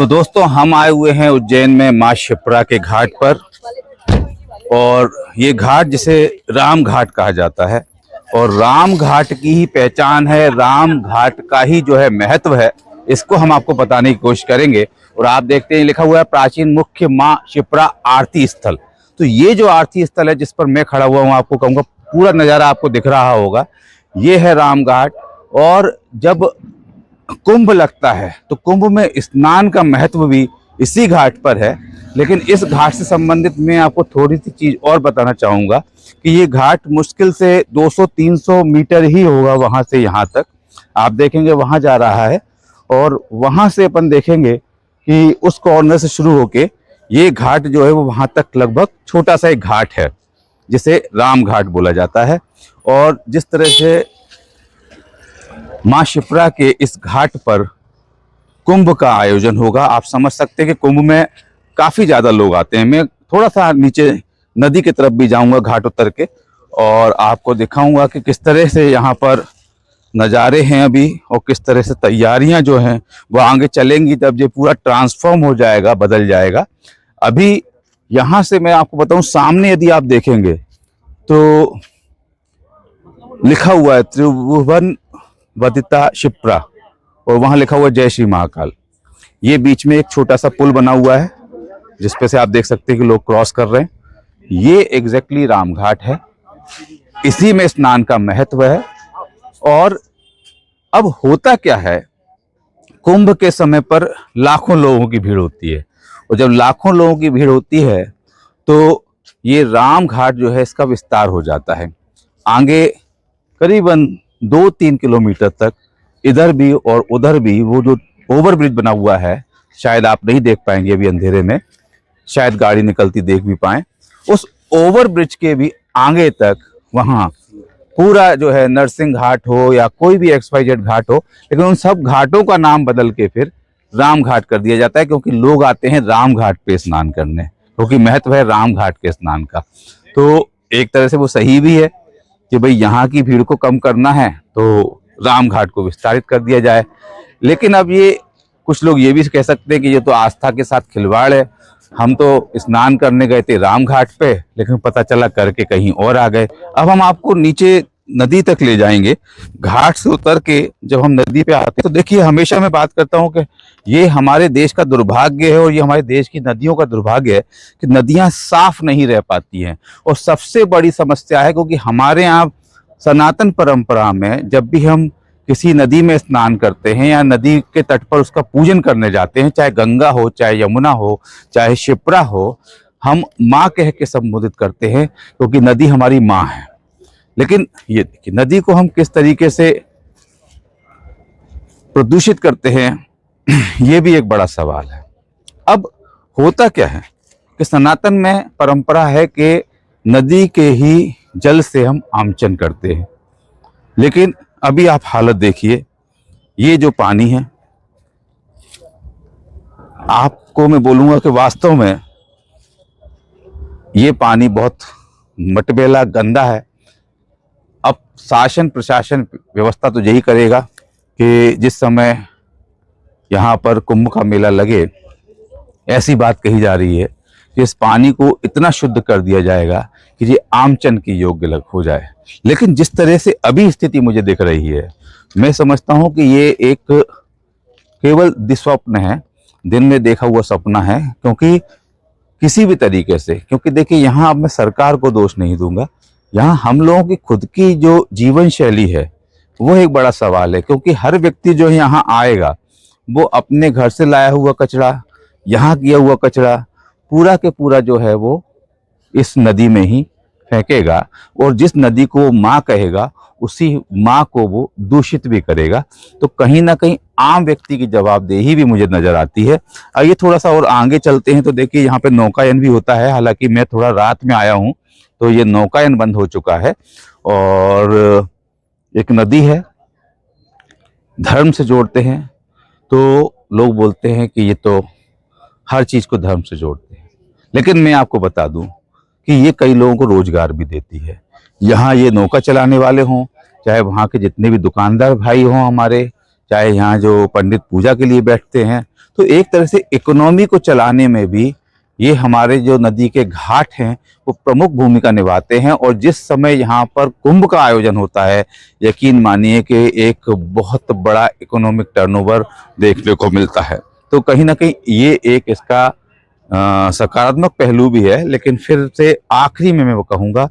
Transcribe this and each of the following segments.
तो दोस्तों हम आए हुए हैं उज्जैन में माँ शिप्रा के घाट पर। और ये घाट जिसे राम घाट कहा जाता है और राम घाट की ही पहचान है, राम घाट का ही जो है महत्व है, इसको हम आपको बताने की कोशिश करेंगे। और आप देखते हैं लिखा हुआ है प्राचीन मुख्य माँ शिप्रा आरती स्थल। तो ये जो आरती स्थल है जिस पर मैं खड़ा हुआ हूँ, आपको कहूँगा पूरा नज़ारा आपको दिख रहा होगा, ये है राम घाट। और जब कुंभ लगता है तो कुंभ में स्नान का महत्व भी इसी घाट पर है। लेकिन इस घाट से संबंधित मैं आपको थोड़ी सी चीज और बताना चाहूँगा कि ये घाट मुश्किल से 200-300 मीटर ही होगा वहाँ से यहाँ तक। आप देखेंगे वहाँ जा रहा है और वहाँ से अपन देखेंगे कि उस कॉर्नर से शुरू होके ये घाट जो है वो वहाँ तक लगभग छोटा सा एक घाट है जिसे राम घाट बोला जाता है। और जिस तरह से माँ शिप्रा के इस घाट पर कुंभ का आयोजन होगा, आप समझ सकते हैं कि कुंभ में काफ़ी ज़्यादा लोग आते हैं। मैं थोड़ा सा नीचे नदी की तरफ भी जाऊंगा घाट उतर के और आपको दिखाऊंगा कि किस तरह से यहाँ पर नज़ारे हैं अभी और किस तरह से तैयारियां जो हैं वो आगे चलेंगी तब ये पूरा ट्रांसफॉर्म हो जाएगा, बदल जाएगा। अभी यहाँ से मैं आपको बताऊं, सामने यदि आप देखेंगे तो लिखा हुआ है त्रिभुवन वदिता शिप्रा और वहां लिखा हुआ जय श्री महाकाल। ये बीच में एक छोटा सा पुल बना हुआ है जिसपे से आप देख सकते हैं कि लोग क्रॉस कर रहे हैं। ये एग्जैक्टली राम घाट है, इसी में स्नान का महत्व है। और अब होता क्या है, कुंभ के समय पर लाखों लोगों की भीड़ होती है और जब लाखों लोगों की भीड़ होती है तो ये राम घाट जो है इसका विस्तार हो जाता है आगे करीबन 2-3 किलोमीटर तक। इधर भी और उधर भी वो जो ओवरब्रिज बना हुआ है, शायद आप नहीं देख पाएंगे अभी अंधेरे में, शायद गाड़ी निकलती देख भी पाएं। उस ओवरब्रिज के भी आगे तक वहाँ पूरा जो है नरसिंह घाट हो या कोई भी XYZ घाट हो, लेकिन उन सब घाटों का नाम बदल के फिर राम घाट कर दिया जाता है क्योंकि लोग आते हैं राम घाट पे स्नान करने, क्योंकि महत्व है राम घाट के स्नान का। तो एक तरह से वो सही भी है कि भाई यहाँ की भीड़ को कम करना है तो राम घाट को विस्तारित कर दिया जाए। लेकिन अब ये कुछ लोग ये भी कह सकते हैं कि ये तो आस्था के साथ खिलवाड़ है, हम तो स्नान करने गए थे राम घाट पे लेकिन पता चला करके कहीं और आ गए। अब हम आपको नीचे नदी तक ले जाएंगे। घाट से उतर के जब हम नदी पे आते हैं तो देखिए, हमेशा मैं बात करता हूँ कि ये हमारे देश का दुर्भाग्य है और ये हमारे देश की नदियों का दुर्भाग्य है कि नदियाँ साफ नहीं रह पाती हैं। और सबसे बड़ी समस्या है क्योंकि हमारे यहाँ सनातन परंपरा में जब भी हम किसी नदी में स्नान करते हैं या नदी के तट पर उसका पूजन करने जाते हैं, चाहे गंगा हो, चाहे यमुना हो, चाहे शिप्रा हो, हम माँ कह के संबोधित करते हैं क्योंकि नदी हमारी माँ है। लेकिन ये देखिए, नदी को हम किस तरीके से प्रदूषित करते हैं ये भी एक बड़ा सवाल है। अब होता क्या है कि सनातन में परंपरा है कि नदी के ही जल से हम आमचन करते हैं, लेकिन अभी आप हालत देखिए, ये जो पानी है, आपको मैं बोलूँगा कि वास्तव में ये पानी बहुत मटमैला गंदा है। अब शासन प्रशासन व्यवस्था तो यही करेगा कि जिस समय यहाँ पर कुंभ का मेला लगे, ऐसी बात कही जा रही है कि इस पानी को इतना शुद्ध कर दिया जाएगा कि ये आमचन की योग्य लग हो जाए। लेकिन जिस तरह से अभी स्थिति मुझे दिख रही है, मैं समझता हूँ कि ये एक केवल दुस्वप्न है, दिन में देखा हुआ सपना है। क्योंकि किसी भी तरीके से, क्योंकि देखिए यहाँ अब मैं सरकार को दोष नहीं दूंगा, यहाँ हम लोगों की खुद की जो जीवन शैली है वो एक बड़ा सवाल है। क्योंकि हर व्यक्ति जो यहाँ आएगा वो अपने घर से लाया हुआ कचरा, यहाँ किया हुआ कचरा पूरा के पूरा जो है वो इस नदी में ही फेंकेगा और जिस नदी को वो माँ कहेगा उसी माँ को वो दूषित भी करेगा। तो कहीं ना कहीं आम व्यक्ति की जवाबदेही भी मुझे नजर आती है। आइए थोड़ा सा और आगे चलते हैं तो देखिए यहाँ पे नौकायन भी होता है। हालांकि मैं थोड़ा रात में आया हूँ तो ये नौकायन बंद हो चुका है। और एक नदी है, धर्म से जोड़ते हैं तो लोग बोलते हैं कि ये तो हर चीज को धर्म से जोड़ते हैं, लेकिन मैं आपको बता दूं कि ये कई लोगों को रोजगार भी देती है। यहाँ ये नौका चलाने वाले हों, चाहे वहाँ के जितने भी दुकानदार भाई हों हमारे, चाहे यहाँ जो पंडित पूजा के लिए बैठते हैं, तो एक तरह से इकोनॉमी को चलाने में भी ये हमारे जो नदी के घाट हैं वो प्रमुख भूमिका निभाते हैं। और जिस समय यहाँ पर कुंभ का आयोजन होता है, यकीन मानिए कि एक बहुत बड़ा इकोनॉमिक टर्नओवर देखने को मिलता है। तो कहीं ना कहीं ये एक इसका सकारात्मक पहलू भी है। लेकिन फिर से आखिरी में मैं वो कहूँगा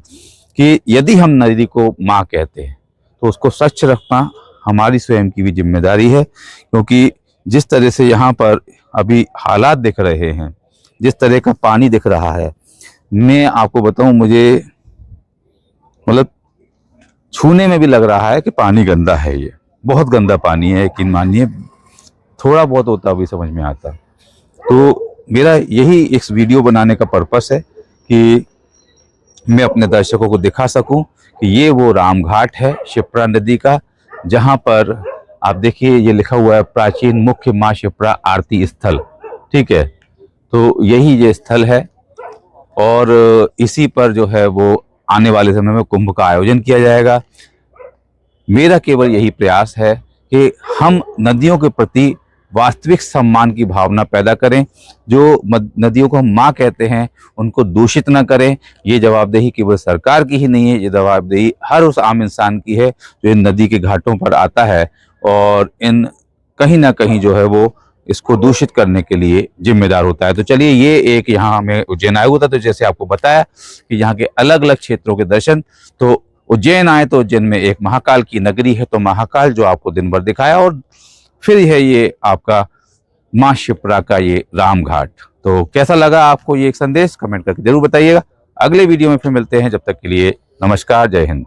कि यदि हम नदी को माँ कहते हैं तो उसको स्वच्छ रखना हमारी स्वयं की भी जिम्मेदारी है, क्योंकि जिस तरह से यहाँ पर अभी हालात दिख रहे हैं, जिस तरह का पानी दिख रहा है, मैं आपको बताऊं, मुझे मतलब छूने में भी लग रहा है कि पानी गंदा है। ये बहुत गंदा पानी है, यकीन मानिए। थोड़ा बहुत होता भी समझ में आता। तो मेरा यही इस वीडियो बनाने का पर्पस है कि मैं अपने दर्शकों को दिखा सकूं कि ये वो राम घाट है शिप्रा नदी का, जहां पर आप देखिए ये लिखा हुआ है प्राचीन मुख्य मां शिप्रा आरती स्थल। ठीक है, तो यही ये स्थल है और इसी पर जो है वो आने वाले समय में कुंभ का आयोजन किया जाएगा। मेरा केवल यही प्रयास है कि हम नदियों के प्रति वास्तविक सम्मान की भावना पैदा करें। जो नदियों को हम माँ कहते हैं उनको दूषित ना करें। ये जवाबदेही केवल सरकार की ही नहीं है, ये जवाबदेही हर उस आम इंसान की है जो इन नदी के घाटों पर आता है और इन कहीं ना कहीं जो है वो इसको दूषित करने के लिए जिम्मेदार होता है। तो चलिए, ये एक यहाँ हमें उज्जैन आया हुआ था, तो जैसे आपको बताया कि यहाँ के अलग अलग क्षेत्रों के दर्शन। तो उज्जैन आए तो उज्जैन में एक महाकाल की नगरी है, तो महाकाल जो आपको दिन भर दिखाया, और फिर है ये आपका मां शिप्रा का ये राम घाट। तो कैसा लगा आपको ये एक संदेश, कमेंट करके जरूर बताइएगा। अगले वीडियो में फिर मिलते हैं, जब तक के लिए नमस्कार, जय हिंद।